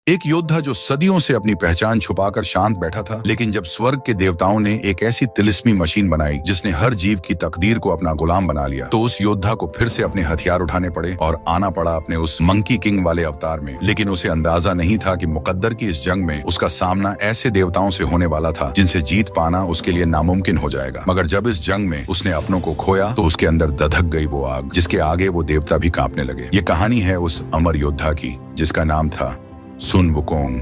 एक योद्धा जो सदियों से अपनी पहचान छुपाकर शांत बैठा था, लेकिन जब स्वर्ग के देवताओं ने एक ऐसी तिलिस्मी मशीन बनाई जिसने हर जीव की तकदीर को अपना गुलाम बना लिया, तो उस योद्धा को फिर से अपने हथियार उठाने पड़े और आना पड़ा अपने उस मंकी किंग वाले अवतार में। लेकिन उसे अंदाजा नहीं था कि मुकद्दर की इस जंग में उसका सामना ऐसे देवताओं से होने वाला था जिनसे जीत पाना उसके लिए नामुमकिन हो जाएगा। मगर जब इस जंग में उसने अपनों को खोया तो उसके अंदर धधक गई वो आग जिसके आगे वो देवता भी कांपने लगे। ये कहानी है उस अमर योद्धा की जिसका नाम था सुन वुकोंग।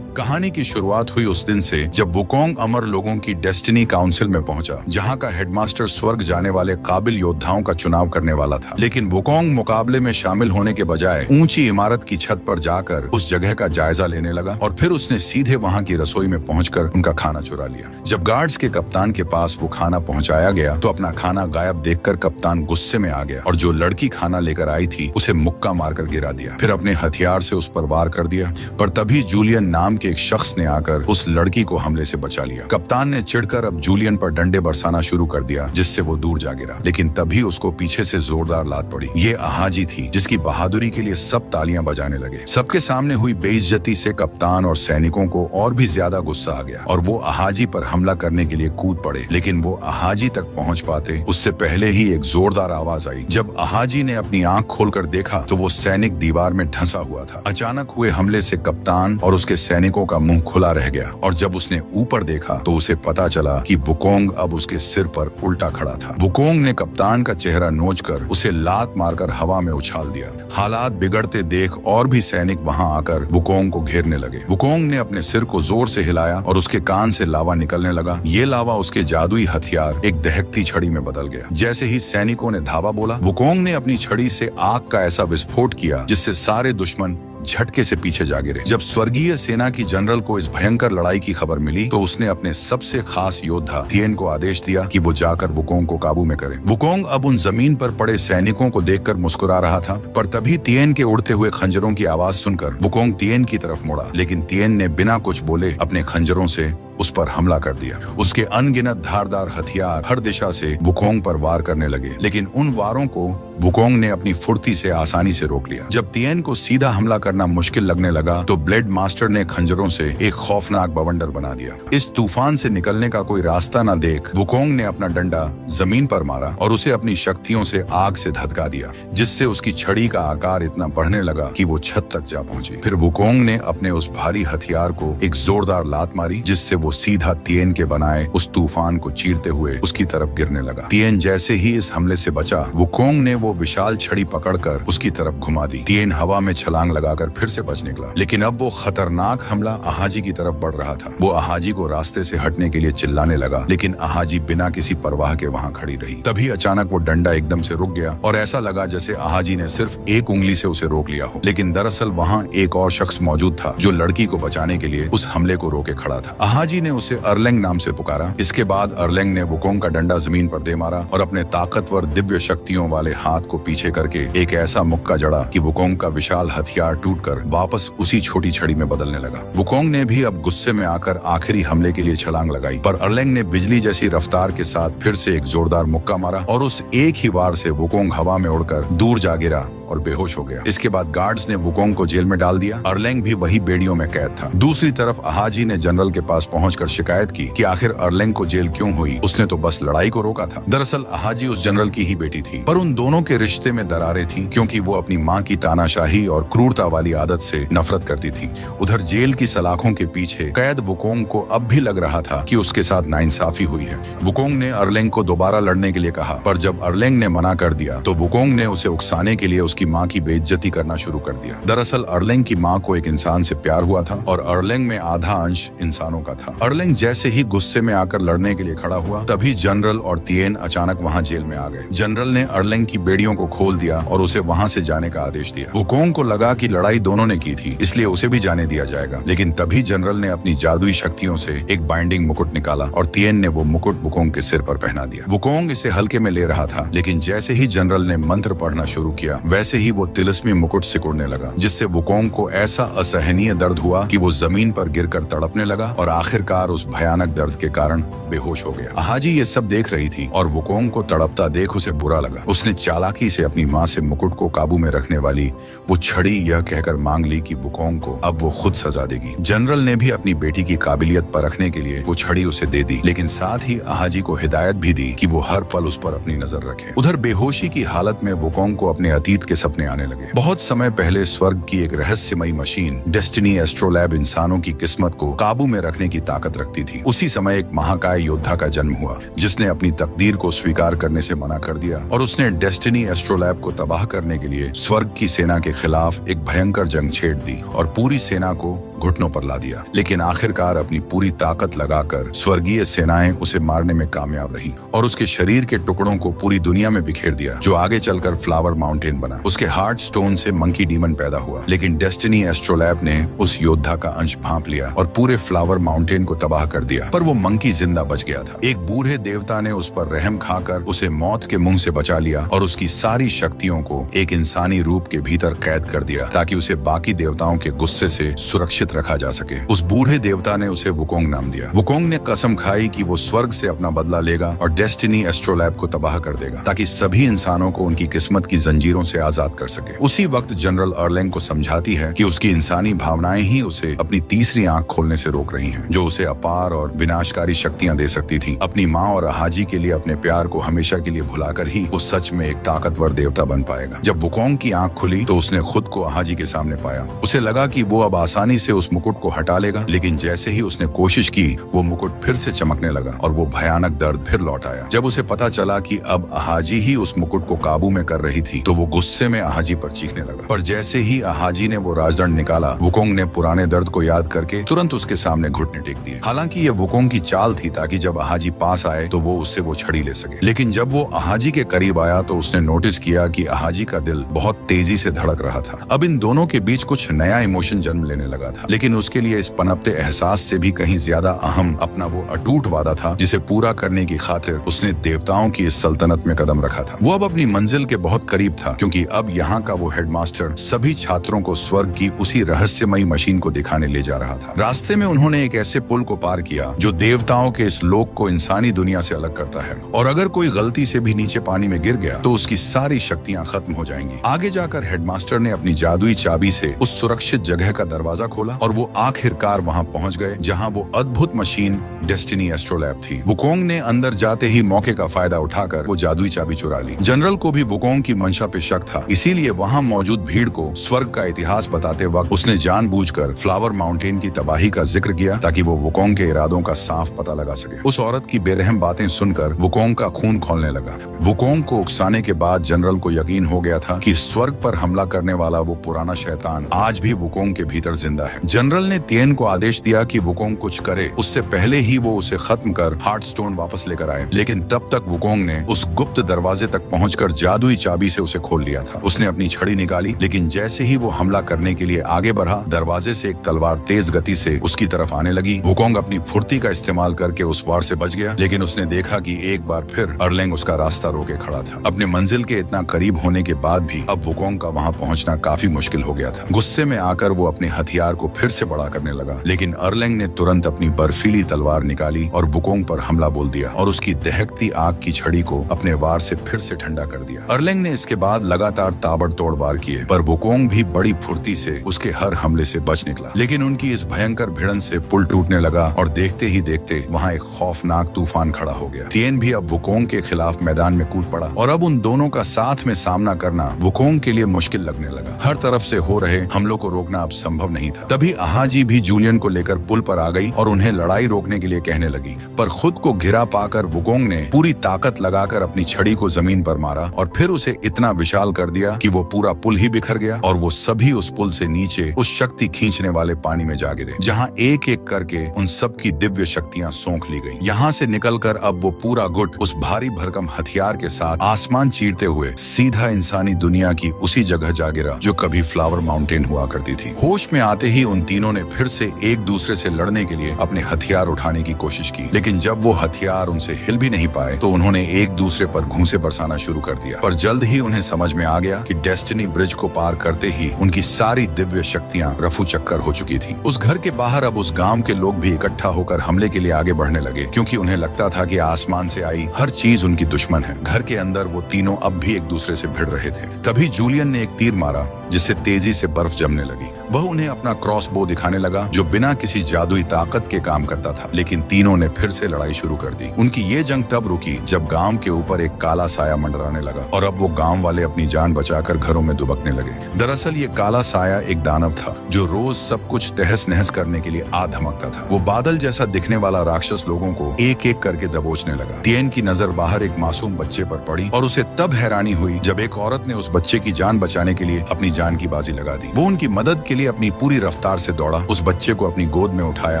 कहानी की शुरुआत हुई उस दिन से जब वुकोंग अमर लोगों की डेस्टिनी काउंसिल में पहुंचा, जहां का हेडमास्टर स्वर्ग जाने वाले काबिल योद्धाओं का चुनाव करने वाला था। लेकिन वुकोंग मुकाबले में शामिल होने के बजाय ऊंची इमारत की छत पर जाकर उस जगह का जायजा लेने लगा और फिर उसने सीधे वहां की रसोई में पहुंचकर उनका खाना चुरा लिया। जब गार्ड्स के कप्तान के पास वो खाना पहुंचाया गया तो अपना खाना गायब देखकर कप्तान गुस्से में आ गया और जो लड़की खाना लेकर आई थी उसे मुक्का मारकर गिरा दिया। फिर अपने हथियार से उस पर वार कर दिया, पर तभी जूलियन नाम के एक शख्स ने आकर उस लड़की को हमले से बचा लिया। कप्तान ने चिढ़कर अब जूलियन पर डंडे बरसाना शुरू कर दिया जिससे वो दूर जा गिरा, लेकिन तभी उसको पीछे से जोरदार लात पड़ी। ये अहाजी थी जिसकी बहादुरी के लिए सब तालियां बजाने लगे। सबके सामने हुई बेइज्जती से कप्तान और सैनिकों को और भी ज्यादा गुस्सा आ गया और वो अहाजी पर हमला करने के लिए कूद पड़े। लेकिन वो अहाजी तक पहुंच पाते उससे पहले ही एक जोरदार आवाज आई। जब अहाजी ने अपनी आंख खोलकर देखा तो वो सैनिक दीवार में ढंसा हुआ था। अचानक हुए हमले से कप्तान और उसके सैनिकों का मुंह खुला रह गया और जब उसने ऊपर देखा तो उसे पता चला कि वुकोंग अब उसके सिर पर उल्टा खड़ा था। वुकोंग ने कप्तान का चेहरा नोचकर उसे लात मारकर हवा में उछाल दिया। हालात बिगड़ते देख और भी सैनिक वहां आकर वुकोंग को घेरने लगे। वुकोंग ने अपने सिर को जोर से हिलाया और उसके कान से लावा निकलने लगा। ये लावा उसके जादुई हथियार एक दहकती छड़ी में बदल गया। जैसे ही सैनिकों ने धावा बोला, वुकोंग ने अपनी छड़ी से आग का ऐसा विस्फोट किया जिससे सारे दुश्मन झटके से पीछे जा गिरे। जब स्वर्गीय सेना की जनरल को इस भयंकर लड़ाई की खबर मिली तो उसने अपने सबसे खास योद्धा तिएन को आदेश दिया कि वो जाकर वुकोंग को काबू में करे। वुकोंग अब उन जमीन पर पड़े सैनिकों को देखकर मुस्कुरा रहा था, पर तभी तिएन के उड़ते हुए खंजरों की आवाज सुनकर वुकोंग तिएन की तरफ मुड़ा। लेकिन तिएन ने बिना कुछ बोले अपने खंजरों से उस पर हमला कर दिया। उसके अनगिनत धारदार हथियार हर दिशा से वुकोंग पर वार करने लगे, लेकिन उन वारों को वुकोंग ने अपनी फुर्ती से आसानी से रोक लिया। जब तिएन को सीधा हमला करना मुश्किल लगने लगा तो ब्लेड मास्टर ने खंजरों से एक खौफनाक बवंडर बना दिया। इस तूफान से निकलने का कोई रास्ता न देख वुकोंग ने अपना डंडा जमीन पर मारा और उसे अपनी शक्तियों से आग से धधका दिया, जिससे उसकी छड़ी का आकार इतना बढ़ने लगा कि वो छत तक जा पहुंची। फिर वुकोंग ने अपने उस भारी हथियार को एक जोरदार लात मारी जिससे वो सीधा तिएन के बनाए उस तूफान को चीरते हुए उसकी तरफ गिरने लगा। तिएन जैसे ही इस हमले से बचा, वुकोंग ने वो विशाल छड़ी पकड़कर उसकी तरफ घुमा दी। तिएन हवा में छलांग लगाकर फिर से बच निकला, लेकिन अब वो खतरनाक हमला अहाजी की तरफ बढ़ रहा था। वो अहाजी को रास्ते से हटने के लिए चिल्लाने लगा, लेकिन अहाजी बिना किसी परवाह के वहां खड़ी रही। तभी अचानक वो डंडा एकदम से रुक गया और ऐसा लगा जैसे अहाजी ने सिर्फ एक उंगली से उसे रोक लिया हो। लेकिन दरअसल वहां एक और शख्स मौजूद था जो लड़की को बचाने के लिए उस हमले को रोके खड़ा था। अहाजी ने उसे अर्लेंग नाम से पुकारा। इसके बाद अर्लेंग ने वुकोंग का डंडा जमीन पर दे मारा और अपने ताकतवर दिव्य शक्तियों वाले हाथ को पीछे करके एक ऐसा मुक्का जड़ा कि वुकोंग का विशाल हथियार टूटकर वापस उसी छोटी छड़ी में बदलने लगा। वुकोंग ने भी अब गुस्से में आकर आखिरी हमले के लिए छलांग लगाई, पर अर्लेंग ने बिजली जैसी रफ्तार के साथ फिर से एक जोरदार मुक्का मारा और उस एक ही वार से वुकोंग हवा में उड़कर दूर जा गिरा और बेहोश हो गया। इसके बाद गार्ड्स ने वुकोंग को जेल में डाल दिया। अर्लेंग भी वही बेड़ियों में कैद था। दूसरी तरफ अहाजी ने जनरल के पास पहुंचकर शिकायत की कि आखिर अर्लेंग को जेल क्यों हुई, उसने तो बस लड़ाई को रोका था। दरअसल अहाजी उस जनरल की ही बेटी थी, पर उन दोनों के रिश्ते में दरारें थीं क्योंकि वो अपनी माँ की तानाशाही और क्रूरता वाली आदत से नफरत करती थी। उधर जेल की सलाखों के पीछे कैद वुकोंग को अब भी लग रहा था कि उसके साथ नाइंसाफी हुई है। वुकोंग ने अर्लेंग को दोबारा लड़ने के लिए कहा, पर जब अर्लेंग ने मना कर दिया तो वुकोंग ने उसे उकसाने के लिए उसकी माँ की बेइज्जती करना शुरू कर दिया। दरअसल अर्लेंग की माँ को एक इंसान से प्यार हुआ था और अर्लेंग में आधा अंश इंसानों का था। अर्लेंग जैसे ही गुस्से में आकर लड़ने के लिए खड़ा हुआ, तभी जनरल और तिएन अचानक वहां जेल में आ गए। जनरल ने अर्लेंग की बेड़ियों को खोल दिया और उसे वहां से जाने का आदेश दिया। वुकोंग को लगा कि लड़ाई दोनों ने की थी, इसलिए उसे भी जाने दिया जाएगा। लेकिन तभी जनरल ने अपनी जादुई शक्तियों से एक बाइंडिंग मुकुट निकाला और तिएन ने वो मुकुट वुकोंग के सिर पर पहना दिया। वुकोंग इसे हल्के में ले रहा था, लेकिन जैसे ही जनरल ने मंत्र पढ़ना शुरू किया, वैसे ही वो तिलिस्मी मुकुट सिकुड़ने लगा, जिससे वुकोंग को ऐसा असहनीय दर्द हुआ कि वो जमीन पर गिरकर तड़पने लगा और आखिरकार आखिरकार उस भयानक दर्द के कारण बेहोश हो गया। अहाजी ये सब देख रही थी और वुकोंग को तड़पता देख उसे बुरा लगा। उसने चालाकी से अपनी माँ से मुकुट को काबू में रखने वाली वो छड़ी यह कहकर मांग ली कि वुकोंग को अब वो खुद सजा देगी। जनरल ने भी अपनी बेटी की काबिलियत परखने के लिए वो छड़ी उसे दे दी, लेकिन साथ ही अहाजी को हिदायत भी दी कि वो हर पल उस पर अपनी नजर रखे। उधर बेहोशी की हालत में वुकोंग को अपने अतीत के सपने आने लगे। बहुत समय पहले स्वर्ग की एक रहस्यमयी मशीन डेस्टिनी एस्ट्रोलैब इंसानों की किस्मत को काबू में रखने की ताकत रखती थी। उसी समय एक महाकाय योद्धा का जन्म हुआ जिसने अपनी तकदीर को स्वीकार करने से मना कर दिया और उसने डेस्टिनी एस्ट्रोलैब को तबाह करने के लिए स्वर्ग की सेना के खिलाफ एक भयंकर जंग छेड़ दी और पूरी सेना को घुटनों पर ला दिया। लेकिन आखिरकार अपनी पूरी ताकत लगाकर स्वर्गीय सेनाएं उसे मारने में कामयाब रही और उसके शरीर के टुकड़ों को पूरी दुनिया में बिखेर दिया, जो आगे चलकर फ्लावर माउंटेन बना। उसके हार्ट स्टोन से मंकी डीमन पैदा हुआ, लेकिन डेस्टिनी एस्ट्रोलैब ने उस योद्धा का अंश भांप लिया और पूरे फ्लावर माउंटेन को तबाह कर दिया। पर वो मंकी जिंदा बच गया था। एक बूढ़े देवता ने उस पर रहम खाकर उसे मौत के मुंह से बचा लिया और उसकी सारी शक्तियों को एक इंसानी रूप के भीतर कैद कर दिया ताकि उसे बाकी देवताओं के गुस्से से सुरक्षित रखा जा सके। उस बूढ़े देवता ने उसे वुकोंग नाम दिया। वुकोंग ने कसम खाई कि वो स्वर्ग से अपना बदला लेगा और डेस्टिनी एस्ट्रोलैब को तबाह कर देगा ताकि सभी इंसानों को उनकी किस्मत की जंजीरों से आजाद कर सके। उसी वक्त जनरल अर्लेंग को समझाती है कि उसकी इंसानी भावनाएं ही उसे अपनी तीसरी आंख खोलने से रोक रही हैं, जो उसे अपार और विनाशकारी शक्तियां दे सकती थी। अपनी माँ और अहाजी के लिए अपने प्यार को हमेशा के लिए भुलाकर ही वो सच में एक ताकतवर देवता बन पाएगा। जब वुकोंग की आंख खुली तो उसने खुद को अहाजी के सामने पाया। उसे लगा कि वो अब आसानी से उस मुकुट को हटा लेगा, लेकिन जैसे ही उसने कोशिश की वो मुकुट फिर से चमकने लगा और वो भयानक दर्द फिर लौट आया। जब उसे पता चला कि अब अहाजी ही उस मुकुट को काबू में कर रही थी तो वो गुस्से में अहाजी पर चीखने लगा। पर जैसे ही अहाजी ने वो राजदंड निकाला, वुकोंग ने पुराने दर्द को याद करके तुरंत उसके सामने घुटने टेक दिए। हालांकि ये वुकोंग की चाल थी ताकि जब अहाजी पास आए तो वो उससे वो छड़ी ले सके। लेकिन जब वो अहाजी के करीब आया तो उसने नोटिस किया कि अहाजी का दिल बहुत तेजी से धड़क रहा था। अब इन दोनों के बीच कुछ नया इमोशन जन्म लेने लगा था, लेकिन उसके लिए इस पनपते एहसास से भी कहीं ज्यादा अहम अपना वो अटूट वादा था जिसे पूरा करने की खातिर उसने देवताओं की इस सल्तनत में कदम रखा था। वो अब अपनी मंजिल के बहुत करीब था, क्योंकि अब यहाँ का वो हेडमास्टर सभी छात्रों को स्वर्ग की उसी रहस्यमयी मशीन को दिखाने ले जा रहा था। रास्ते में उन्होंने एक ऐसे पुल को पार किया जो देवताओं के इस लोक को इंसानी दुनिया से अलग करता है, और अगर कोई गलती से भी नीचे पानी में गिर गया तो उसकी सारी शक्तियां खत्म हो जाएंगी। आगे जाकर हेडमास्टर ने अपनी जादुई चाबी से उस सुरक्षित जगह का दरवाजा खोला और वो आखिरकार वहां पहुंच गए जहां वो अद्भुत मशीन डेस्टिनी एस्ट्रोलैब थी। वुकोंग ने अंदर जाते ही मौके का फायदा उठाकर वो जादुई चाबी चुरा ली। जनरल को भी वुकोंग की मंशा पे शक था, इसीलिए वहां मौजूद भीड़ को स्वर्ग का इतिहास बताते वक्त उसने जानबूझकर फ्लावर माउंटेन की तबाही का जिक्र किया ताकि वो वुकोंग के इरादों का साफ पता लगा सके। उस औरत की बेरहम बातें सुनकर वुकोंग का खून खौलने लगा। वुकोंग को उकसाने के बाद जनरल को यकीन हो गया था कि स्वर्ग पर हमला करने वाला वो पुराना शैतान आज भी वुकोंग के भीतर जिंदा है। जनरल ने तिएन को आदेश दिया कि वुकोंग कुछ करे, उससे पहले ही वो उसे खत्म कर हार्ट स्टोन वापस लेकर आए। लेकिन तब तक वुकोंग ने उस गुप्त दरवाजे तक पहुंचकर जादुई चाबी से उसे खोल लिया था। उसने अपनी छड़ी निकाली, लेकिन जैसे ही वो हमला करने के लिए आगे बढ़ा, दरवाजे से एक तलवार तेज गति से उसकी तरफ आने लगी। वुकोंग अपनी फुर्ती का इस्तेमाल करके उस वार से बच गया, लेकिन उसने देखा कि एक बार फिर अर्लेंग उसका रास्ता रोके खड़ा था। अपने मंजिल के इतना करीब होने के बाद भी अब वुकोंग का वहां पहुंचना काफी मुश्किल हो गया था। गुस्से में आकर वो अपने हथियार को फिर से बड़ा करने लगा, लेकिन अर्लेंग ने तुरंत अपनी बर्फीली तलवार निकाली और वुकोंग पर हमला बोल दिया और उसकी दहकती आग की छड़ी को अपने वार से फिर से ठंडा कर दिया। अर्लेंग ने इसके बाद लगातार ताबड़तोड़ वार किए, पर वुकोंग भी बड़ी फुर्ती से उसके हर हमले से बच निकला। लेकिन उनकी इस भयंकर भिड़न से पुल टूटने लगा और देखते ही देखते वहाँ एक खौफनाक तूफान खड़ा हो गया। तिएन भी अब वुकोंग के खिलाफ मैदान में कूद पड़ा और अब उन दोनों का साथ में सामना करना वुकोंग के लिए मुश्किल लगने लगा। हर तरफ से हो रहे हमलों को रोकना अब संभव नहीं था। तभी अहाजी भी जूलियन को लेकर पुल पर आ गई और उन्हें लड़ाई रोकने के लिए कहने लगी, पर खुद को घिरा पाकर वुकोंग ने पूरी ताकत लगाकर अपनी छड़ी को जमीन पर मारा और फिर उसे इतना विशाल कर दिया कि वो पूरा पुल ही बिखर गया और वो सभी उस पुल से नीचे उस शक्ति खींचने वाले पानी में जा गिरे, जहाँ एक एक करके उन सब की दिव्य शक्तियाँ सौंख ली गई। यहाँ से निकलकर अब वो पूरा गुट उस भारी भरकम हथियार के साथ आसमान चीरते हुए सीधा इंसानी दुनिया की उसी जगह जा गिरा जो कभी फ्लावर माउंटेन हुआ करती थी। होश में आते ही उन तीनों ने फिर से एक दूसरे से लड़ने के लिए अपने हथियार उठाने की कोशिश की, लेकिन जब वो हथियार उनसे हिल भी नहीं पाए तो उन्होंने एक दूसरे पर घूंसे बरसाना शुरू कर दिया। पर जल्द ही उन्हें समझ में आ गया कि डेस्टिनी ब्रिज को पार करते ही उनकी सारी दिव्य शक्तियां रफू चक्कर हो चुकी थी। उस घर के बाहर अब उस गांव के लोग भी इकट्ठा होकर हमले के लिए आगे बढ़ने लगे, क्योंकि उन्हें लगता था कि आसमान से आई हर चीज उनकी दुश्मन है। घर के अंदर वो तीनों अब भी एक दूसरे से भिड़ रहे थे। तभी जूलियन ने एक तीर मारा जिससे तेजी से बर्फ जमने लगी। वह उन्हें अपना क्रॉस बो दिखाने लगा जो बिना किसी जादुई ताकत के काम करता था, लेकिन तीनों ने फिर से लड़ाई शुरू कर दी। उनकी ये जंग तब रुकी जब गांव के ऊपर एक काला साया मंडराने लगा और अब वो गांव वाले अपनी जान बचाकर घरों में दुबकने लगे। दरअसल ये काला साया एक दानव था जो रोज सब कुछ तहस नहस करने के लिए आ धमकता था। वो बादल जैसा दिखने वाला राक्षस लोगों को एक एक करके दबोचने लगा। तिएन की नजर बाहर एक मासूम बच्चे पर पड़ी और उसे तब हैरानी हुई जब एक औरत ने उस बच्चे की जान बचाने के लिए अपनी जान की बाजी लगा दी। वो उनकी मदद के लिए अपनी पूरी रफ्तार से दौड़ा, उस बच्चे को अपनी गोद में उठाया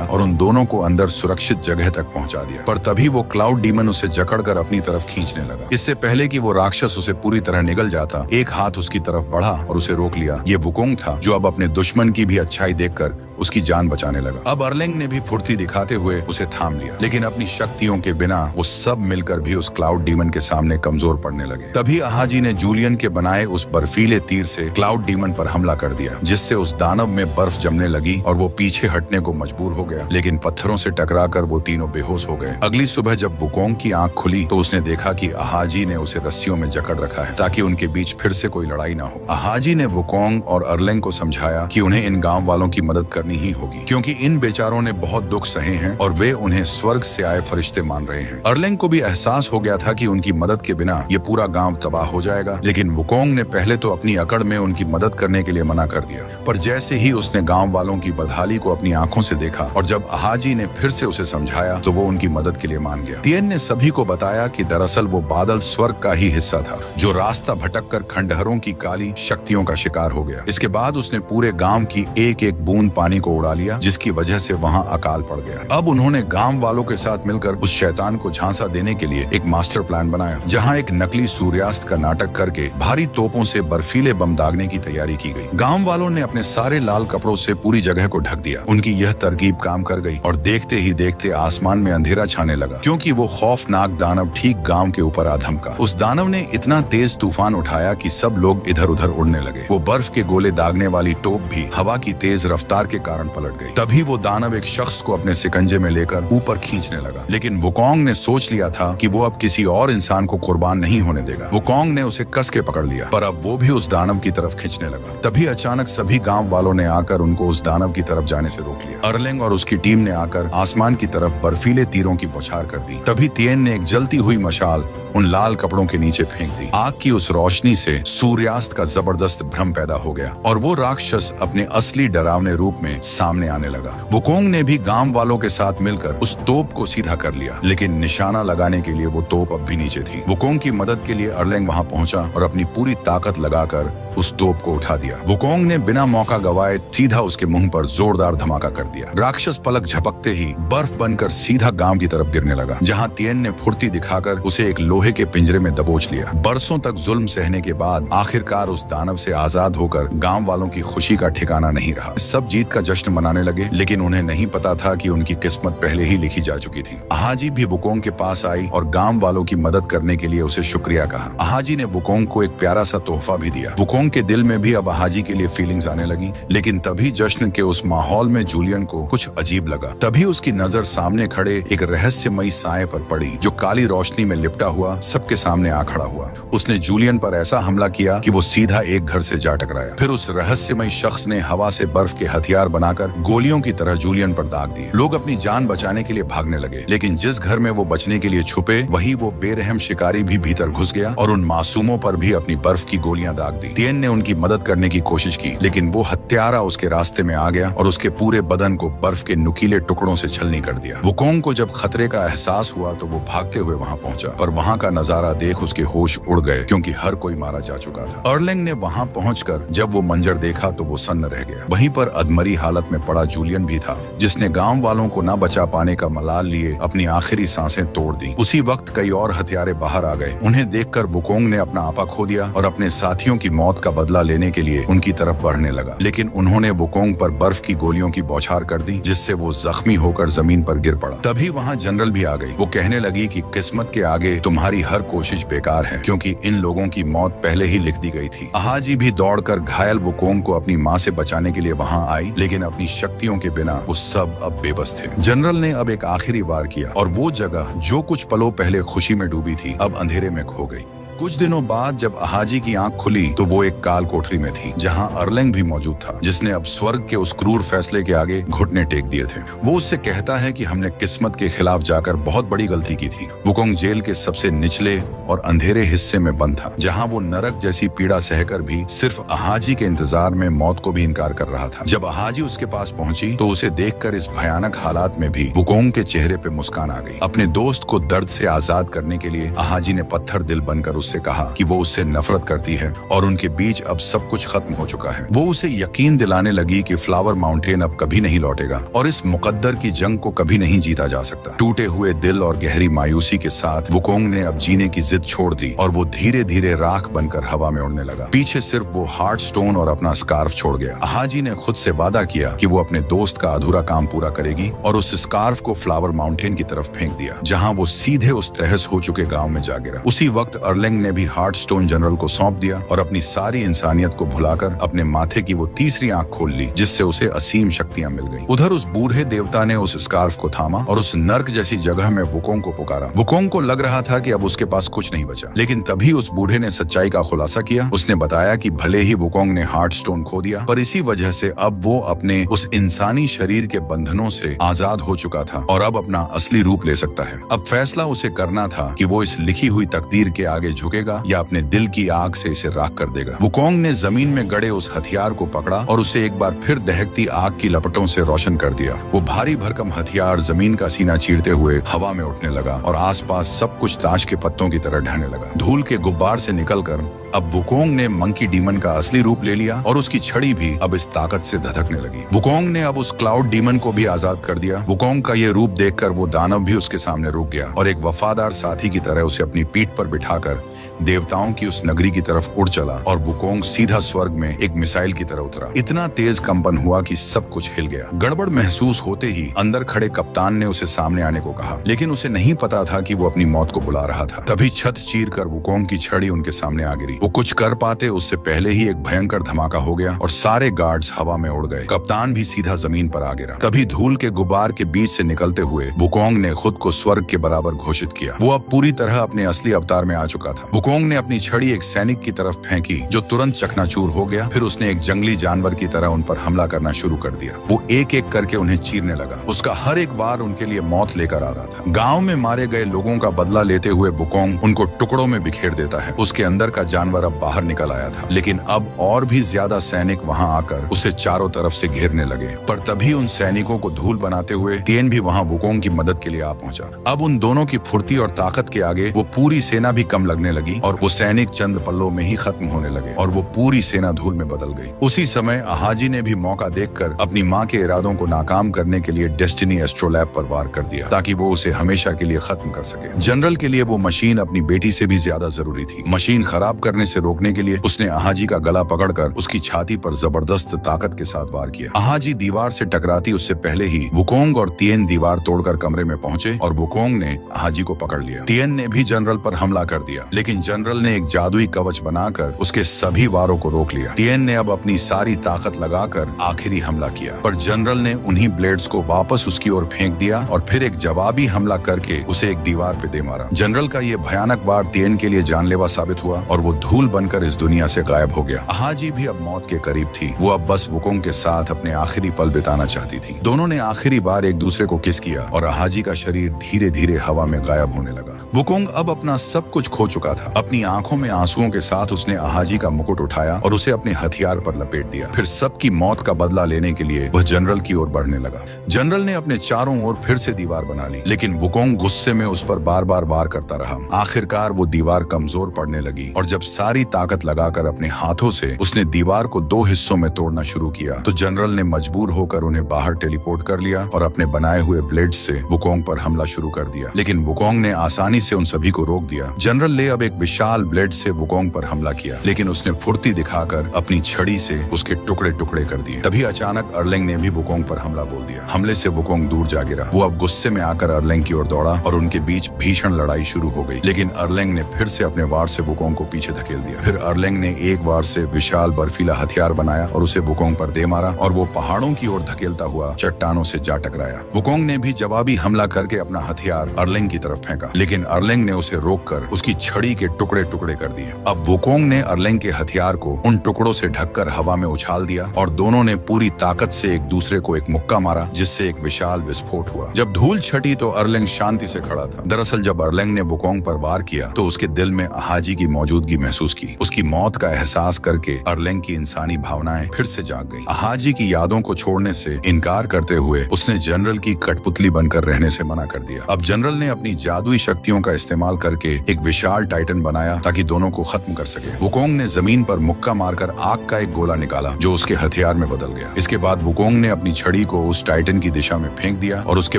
और उन दोनों को अंदर सुरक्षित जगह तक पहुंचा दिया। पर तभी वो क्लाउड डीमन उसे जकड़कर अपनी तरफ खींचने लगा। इससे पहले कि वो राक्षस उसे पूरी तरह निगल जाता, एक हाथ उसकी तरफ बढ़ा और उसे रोक लिया। ये वुकोंग था जो अब अपने दुश्मन की भी अच्छाई देखकर उसकी जान बचाने लगा। अब अर्लेंग ने भी फुर्ती दिखाते हुए उसे थाम लिया, लेकिन अपनी शक्तियों के बिना वो सब मिलकर भी उस क्लाउड डीमन के सामने कमजोर पड़ने लगे। तभी अहाजी ने जूलियन के बनाए उस बर्फीले तीर से क्लाउड डीमन पर हमला कर दिया, जिससे उस दानव में बर्फ जमने लगी और वो पीछे हटने को मजबूर हो गया, लेकिन पत्थरों से टकराकर वो तीनों बेहोश हो गए। अगली सुबह जब वुकोंग की आंख खुली तो उसने देखा कि अहाजी ने उसे रस्सियों में जकड़ रखा है ताकि उनके बीच फिर से कोई लड़ाई ना हो। अहाजी ने वुकोंग और अर्लेंग को समझाया कि उन्हें इन गांव वालों की मदद करनी ही होगी, क्योंकि इन बेचारों ने बहुत दुख सहे हैं और वे उन्हें स्वर्ग से आए फरिश्ते मान रहे हैं। अर्लेंग को भी एहसास हो गया था कि उनकी मदद के बिना ये पूरा गांव तबाह हो जाएगा, लेकिन वुकोंग ने पहले तो अपनी अकड़ में उनकी मदद करने के लिए मना कर दिया। पर जैसे ही उसने गांव वालों की बदहाली को अपनी आंखों से देखा और जब अहाजी ने फिर से उसे समझाया तो वो उनकी मदद के लिए मान गया। तिएन ने सभी को बताया कि दरअसल वो बादल स्वर्ग का ही हिस्सा था जो रास्ता भटककर खंडहरों की काली शक्तियों का शिकार हो गया। इसके बाद उसने पूरे गांव की एक एक बूंद पानी को उड़ा लिया, जिसकी वजह से वहां अकाल पड़ गया। अब उन्होंने गांव वालों के साथ मिलकर उस शैतान को झांसा देने के लिए एक मास्टर प्लान बनाया, जहां एक नकली सूर्यास्त का नाटक करके भारी तोपों से बर्फीले बम दागने की तैयारी की गई। गांव वालों ने अपने सारे लाल कपड़ों से पूरी जगह को ढक दिया। उनकी यह तरकीब काम कर गई और देखते ही देखते आसमान में अंधेरा छाने लगा, क्योंकि वो खौफनाक दानव ठीक गांव के ऊपर आ धमका। उस दानव ने इतना तेज तूफान उठाया कि सब लोग इधर उधर उड़ने लगे। वो बर्फ के गोले दागने वाली टोप भी हवा की तेज रफ्तार के कारण पलट गई। तभी वो दानव एक शख्स को अपने सिकंजे में लेकर ऊपर खींचने लगा, लेकिन वुकोंग ने सोच लिया था कि वो अब किसी और इंसान को कुर्बान नहीं होने देगा। वुकोंग ने उसे कस के पकड़ लिया, पर अब वो भी उस दानव की तरफ खींचने लगा। तभी अचानक सभी गांव वालों ने आकर उनको उस दानव की तरफ जाने से रोक लिया। अर्लेंग और उसकी टीम ने आकर आसमान की तरफ बर्फीले तीरों की बौछार कर दी। तभी तिएन ने एक जलती हुई मशाल उन लाल कपड़ों के नीचे फेंक दी। आग की उस रोशनी से सूर्यास्त का जबरदस्त भ्रम पैदा हो गया और वो राक्षस अपने असली डरावने रूप में सामने आने लगा। वुकोंग ने भी गांव वालों के साथ मिलकर उस तोप को सीधा कर लिया, लेकिन निशाना लगाने के लिए वो तोप अब भी नीचे थी। वुकोंग की मदद के लिए अर्लेंग वहां पहुंचा और अपनी पूरी ताकत लगाकर उस तोप को उठा दिया। वुकोंग ने बिना मौका गवाए सीधा उसके मुंह पर जोरदार धमाका कर दिया। राक्षस पलक झपकते ही बर्फ बनकर सीधा गांव की तरफ गिरने लगा, जहां तिएन ने फुर्ती दिखाकर उसे एक लोहे के पिंजरे में दबोच लिया। बरसों तक जुल्म सहने के बाद आखिरकार उस दानव से आजाद होकर गांव वालों की खुशी का ठिकाना नहीं रहा। सब जीत का जश्न मनाने लगे, लेकिन उन्हें नहीं पता था कि उनकी किस्मत पहले ही लिखी जा चुकी थी। अहाजी भी वुकोंग के पास आई और गांव वालों की मदद करने के लिए उसे शुक्रिया कहा। अहाजी ने वुकोंग को एक प्यारा सा तोहफा भी दिया। वुकोंग के दिल में भी अब अहाजी के लिए फीलिंग्स आने लगी, लेकिन तभी जश्न के उस माहौल में जूलियन को कुछ अजीब लगा। तभी उसकी नजर सामने खड़े एक रहस्यमयी साए पर पड़ी जो काली रोशनी में लिपटा हुआ सबके सामने आ खड़ा हुआ। उसने जूलियन पर ऐसा हमला किया कि वो सीधा एक घर से जा टकराया। फिर उस रहस्यमयी शख्स ने हवा से बर्फ के हथियार बनाकर गोलियों की तरह जूलियन पर दाग दिए। लोग अपनी जान बचाने के लिए भागने लगे, लेकिन जिस घर में वो बचने के लिए छुपे वही वो बेरहम शिकारी भी भीतर घुस गया और उन मासूमों पर भी अपनी बर्फ की गोलियां दाग दी। तिएन ने उनकी मदद करने की कोशिश की, लेकिन वो हत्यारा उसके रास्ते में आ गया और उसके पूरे बदन को बर्फ के नुकीले टुकड़ों से छलनी कर दिया। वुकोंग को जब खतरे का एहसास हुआ तो वो भागते हुए वहां पहुंचा, पर वहां का नजारा देख उसके होश उड़ गए, क्योंकि हर कोई मारा जा चुका था। अर्लेंग ने वहां पहुंचकर जब वो मंजर देखा तो वो सन्न रह गया। वहीं पर अधमरी हालत में पड़ा जूलियन भी था, जिसने गांव वालों को न बचा पाने का मलाल लिए अपनी आखिरी सांसें तोड़ दी। उसी वक्त कई और हत्यारे बाहर आ गए। उन्हें देखकर वुकोंग ने अपना आपा खो दिया और अपने साथियों की मौत का बदला लेने के लिए उनकी तरफ बढ़ने लगा, लेकिन लेकिन उन्होंने वुकोंग पर बर्फ की गोलियों की बौछार कर दी, जिससे वो जख्मी होकर जमीन पर गिर पड़ा। तभी वहाँ जनरल भी आ गई। वो कहने लगी कि किस्मत के आगे तुम्हारी हर कोशिश बेकार है, क्योंकि इन लोगों की मौत पहले ही लिख दी गई थी। अहाजी भी दौड़कर घायल वुकोंग को अपनी माँ से बचाने के लिए वहाँ आई, लेकिन अपनी शक्तियों के बिना वो सब अब बेबस थे। जनरल ने अब एक आखिरी वार किया और वो जगह जो कुछ पलों पहले खुशी में डूबी थी अब अंधेरे में खो गई। कुछ दिनों बाद जब अहाजी की आंख खुली तो वो एक काल कोठरी में थी, जहां अर्लेंग भी मौजूद था, जिसने अब स्वर्ग के उस क्रूर फैसले के आगे घुटने टेक दिए थे। वो उससे कहता है कि हमने किस्मत के खिलाफ जाकर बहुत बड़ी गलती की थी। वुकोंग जेल के सबसे निचले और अंधेरे हिस्से में बंद था, जहां वो नरक जैसी पीड़ा सहकर भी सिर्फ अहाजी के इंतजार में मौत को भी इनकार कर रहा था। जब अहाजी उसके पास पहुंची तो उसे देखकर इस भयानक हालात में भी वुकोंग के चेहरे पे मुस्कान आ गई। अपने दोस्त को दर्द से आजाद करने के लिए अहाजी ने पत्थर दिल बनकर उससे कहा कि वो उससे नफरत करती है और उनके बीच अब सब कुछ खत्म हो चुका है। वो उसे यकीन दिलाने लगी कि फ्लावर माउंटेन अब कभी नहीं लौटेगा और इस मुकद्दर की जंग को कभी नहीं जीता जा सकता। टूटे हुए दिल और गहरी मायूसी के साथ वुकोंग ने अब जीने की जिद छोड़ दी और वो धीरे धीरे राख बनकर हवा में उड़ने लगा। पीछे सिर्फ वो हार्ट स्टोन और अपना स्कार्फ छोड़ गया। अहाजी ने खुद से वादा किया कि वो अपने दोस्त का अधूरा काम पूरा करेगी और उस स्कार्फ को फ्लावर माउंटेन की तरफ फेंक दिया, जहां वो सीधे उस तहस हो चुके गांव में जा गिरा। उसी वक्त अर्लेंग ने भी हार्ट स्टोन जनरल को सौंप दिया और अपनी सारी इंसानियत को भुलाकर अपने माथे की वो तीसरी आंख खोल ली, जिससे उसे असीम शक्तियां मिल गईं। उधर उस बूढ़े देवता ने उस स्कार्फ को थामा और उस नर्क जैसी जगह में वुकोंग को पुकारा। वुकोंग को लग रहा था कि अब उसके पास कुछ नहीं बचा, लेकिन तभी उस बूढ़े ने सच्चाई का खुलासा किया। उसने बताया कि भले ही वुकोंग ने हार्ट स्टोन खो दिया, पर इसी वजह से अब वो अपने उस इंसानी शरीर के बंधनों से आजाद हो चुका था और अब अपना असली रूप ले सकता है। अब फैसला उसे करना था कि वो इस लिखी हुई तकदीर के आगे झुकेगा या अपने दिल की आग से इसे राख कर देगा। वुकोंग ने जमीन में गड़े उस हथियार को पकड़ा और उसे एक बार फिर दहकती आग की लपटों से रोशन कर दिया। वो भारी भरकम हथियार जमीन का सीना चीरते हुए हवा में उठने लगा और आसपास सब कुछ ताश के पत्तों की तरह ढहने लगा। धूल के गुब्बार से निकलकर अब वुकोंग ने मंकी डीमन का असली रूप ले लिया और उसकी छड़ी भी अब इस ताकत से धधकने लगी। वुकोंग ने अब उस क्लाउड डीमन को भी आजाद कर दिया। वुकोंग का ये रूप देखकर वो दानव भी उसके सामने रुक गया और एक वफादार साथी की तरह उसे अपनी पीठ पर बिठाकर देवताओं की उस नगरी की तरफ उड़ चला और वुकोंग सीधा स्वर्ग में एक मिसाइल की तरह उतरा। इतना तेज कंपन हुआ कि सब कुछ हिल गया। गड़बड़ महसूस होते ही अंदर खड़े कप्तान ने उसे सामने आने को कहा, लेकिन उसे नहीं पता था कि वो अपनी मौत को बुला रहा था। तभी छत चीरकर वुकोंग की छड़ी उनके सामने आ गिरी। वो कुछ कर पाते उससे पहले ही एक भयंकर धमाका हो गया और सारे गार्ड्स हवा में उड़ गए। कप्तान भी सीधा जमीन पर आ गिरा। तभी धूल के गुब्बार के बीच से निकलते हुए वुकोंग ने खुद को स्वर्ग के बराबर घोषित किया। वो अब पूरी तरह अपने असली अवतार में आ चुका था। वुकोंग ने अपनी छड़ी एक सैनिक की तरफ फेंकी जो तुरंत चकनाचूर हो गया। फिर उसने एक जंगली जानवर की तरह उन पर हमला करना शुरू कर दिया। वो एक एक करके उन्हें चीरने लगा। उसका हर एक वार उनके लिए मौत लेकर आ रहा था। गांव में मारे गए लोगों का बदला लेते हुए वुकोंग उनको टुकड़ों में बिखेर देता है। उसके अंदर का जानवर अब बाहर निकल आया था, लेकिन अब और भी ज्यादा सैनिक वहां आकर उसे चारों तरफ से घेरने लगे। पर तभी उन सैनिकों को धूल बनाते हुए तिएन भी वहां वुकोंग की मदद के लिए आ पहुंचा। अब उन दोनों की फुर्ती और ताकत के आगे वो पूरी सेना भी कम लगने लगी और वो सैनिक चंद पल्लों में ही खत्म होने लगे और वो पूरी सेना धूल में बदल गई। उसी समय अहाजी ने भी मौका देखकर अपनी माँ के इरादों को नाकाम करने के लिए डेस्टिनी एस्ट्रोलैब पर वार कर दिया, ताकि वो उसे हमेशा के लिए खत्म कर सके। जनरल के लिए वो मशीन अपनी बेटी से भी ज्यादा जरूरी थी। मशीन खराब करने से रोकने के लिए उसने अहाजी का गला पकड़कर उसकी छाती पर जबरदस्त ताकत के साथ वार किया। अहाजी दीवार से टकराती उससे पहले ही वुकोंग और तिएन दीवार तोड़कर कमरे में पहुंचे और वुकोंग ने अहाजी को पकड़ लिया। तिएन ने भी जनरल पर हमला कर दिया, लेकिन जनरल ने एक जादुई कवच बनाकर उसके सभी वारों को रोक लिया। तिएन ने अब अपनी सारी ताकत लगाकर आखिरी हमला किया, पर जनरल ने उन्हीं ब्लेड्स को वापस उसकी ओर फेंक दिया और फिर एक जवाबी हमला करके उसे एक दीवार पे दे मारा। जनरल का ये भयानक वार तिएन के लिए जानलेवा साबित हुआ और वो धूल बनकर इस दुनिया से गायब हो गया। अहाजी भी अब मौत के करीब थी। वो अब बस वुकोंग के साथ अपने आखिरी पल बिताना चाहती थी। दोनों ने आखिरी बार एक दूसरे को किस किया और अहाजी का शरीर धीरे धीरे हवा में गायब होने लगा। वुकोंग अब अपना सब कुछ खो चुका था। अपनी आंखों में आंसुओं के साथ उसने अहाजी का मुकुट उठाया और उसे अपने हथियार पर लपेट दिया। फिर सबकी मौत का बदला लेने के लिए वह जनरल की ओर बढ़ने लगा। जनरल ने अपने चारों ओर फिर से दीवार बना ली, लेकिन वुकोंग गुस्से में उस पर बार बार वार करता रहा। आखिरकार वो दीवार कमजोर पड़ने लगी और जब सारी ताकत लगाकर अपने हाथों से उसने दीवार को दो हिस्सों में तोड़ना शुरू किया, तो जनरल ने मजबूर होकर उन्हें बाहर टेलीपोर्ट कर लिया और अपने बनाए हुए ब्लेड से वुकोंग पर हमला शुरू कर दिया। लेकिन वुकोंग ने आसानी से उन सभी को रोक दिया। जनरल ले अब एक विशाल ब्लेड से वुकोंग पर हमला किया, लेकिन उसने फुर्ती दिखाकर अपनी छड़ी से उसके टुकड़े टुकड़े कर दिए। तभी अचानक अर्लेंग ने भी वुकोंग पर हमला बोल दिया। हमले से वुकोंग दूर जा गिरा। वो अब गुस्से में आकर अर्लेंग की ओर दौड़ा और उनके बीच भीषण लड़ाई शुरू हो गई, लेकिन अर्लेंग ने फिर से अपने वार से वुकोंग को पीछे धकेल दिया। फिर अर्लेंग ने एक वार से विशाल बर्फीला हथियार बनाया और उसे वुकोंग पर दे मारा और वो पहाड़ों की ओर धकेलता हुआ चट्टानों से जा टकराया। वुकोंग ने भी जवाबी हमला करके अपना हथियार अर्लेंग की तरफ फेंका, लेकिन अर्लेंग ने उसे रोककर उसकी छड़ी के टुकड़े टुकड़े कर दिए। अब वुकोंग ने अर्लेंग के हथियार को उन टुकड़ों से ढककर हवा में उछाल दिया और दोनों ने पूरी ताकत से एक दूसरे को एक मुक्का मारा, जिससे एक विशाल विस्फोट हुआ। जब धूल छटी तो अर्लेंग शांति से खड़ा था। दरअसल जब अर्लेंग ने वुकोंग पर वार किया तो उसके दिल में अहाजी की मौजूदगी महसूस की। उसकी मौत का एहसास करके अर्लेंग की इंसानी भावनाएं फिर से जाग गई। अहाजी की यादों को छोड़ने से इनकार करते हुए उसने जनरल की कठपुतली बनकर रहने से मना कर दिया। अब जनरल ने अपनी जादुई शक्तियों का इस्तेमाल करके एक विशाल टाइटन बनाया ताकि दोनों को खत्म कर सके। वुकोंग ने जमीन पर मुक्का मारकर आग का एक गोला निकाला जो उसके हथियार में बदल गया। इसके बाद वुकोंग ने अपनी छड़ी को उस टाइटन की दिशा में फेंक दिया और उसके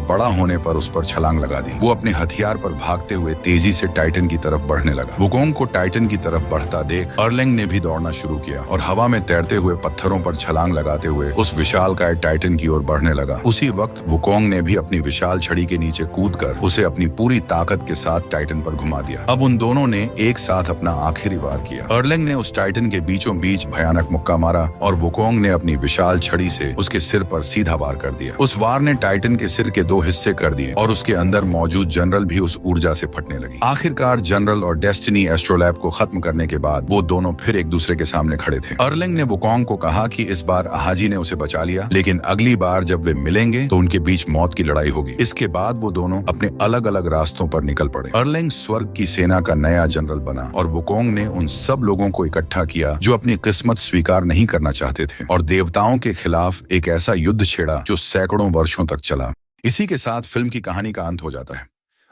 बड़ा होने पर उस पर छलांग लगा दी। वो अपने हथियार पर भागते हुए तेजी से टाइटन की तरफ बढ़ने लगा। वुकोंग को टाइटन की तरफ बढ़ता देख अर्लेंग ने भी दौड़ना शुरू किया और हवा में तैरते हुए पत्थरों पर छलांग लगाते हुए उस विशालकाय टाइटन की ओर बढ़ने लगा। उसी वक्त वुकोंग ने भी अपनी विशाल छड़ी के नीचे कूदकर उसे अपनी पूरी ताकत के साथ टाइटन पर घुमा दिया। अब उन दोनों ने एक साथ अपना आखिरी वार किया। अर्लेंग ने उस टाइटन के बीचों बीच भयानक मुक्का मारा और वुकोंग ने अपनी विशाल छड़ी से उसके सिर पर सीधा वार कर दिया। उस वार ने टाइटन के सिर के 2 हिस्से कर दिए और उसके अंदर मौजूद जनरल भी उस ऊर्जा से फटने लगी। आखिरकार जनरल और डेस्टिनी एस्ट्रोलैब को खत्म करने के बाद वो दोनों फिर एक दूसरे के सामने खड़े थे। अर्लेंग ने वुकोंग को कहा कि इस बार अहाजी ने उसे बचा लिया, लेकिन अगली बार जब वे मिलेंगे तो उनके बीच मौत की लड़ाई होगी। इसके बाद वो दोनों अपने अलग अलग रास्तों पर निकल पड़े। अर्लेंग स्वर्ग की सेना का नया जनरल बना और वुकोंग ने उन सब लोगों को इकट्ठा किया जो अपनी किस्मत स्वीकार नहीं करना चाहते थे और देवताओं के खिलाफ एक ऐसा युद्ध छेड़ा जो सैकड़ों वर्षों तक चला। इसी के साथ फिल्म की कहानी का अंत हो जाता है।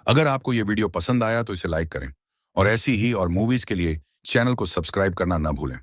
अगर आपको ये वीडियो पसंद आया तो इसे लाइक करें और ऐसी ही और मूवीज के लिए चैनल को सब्सक्राइब करना ना भूलें।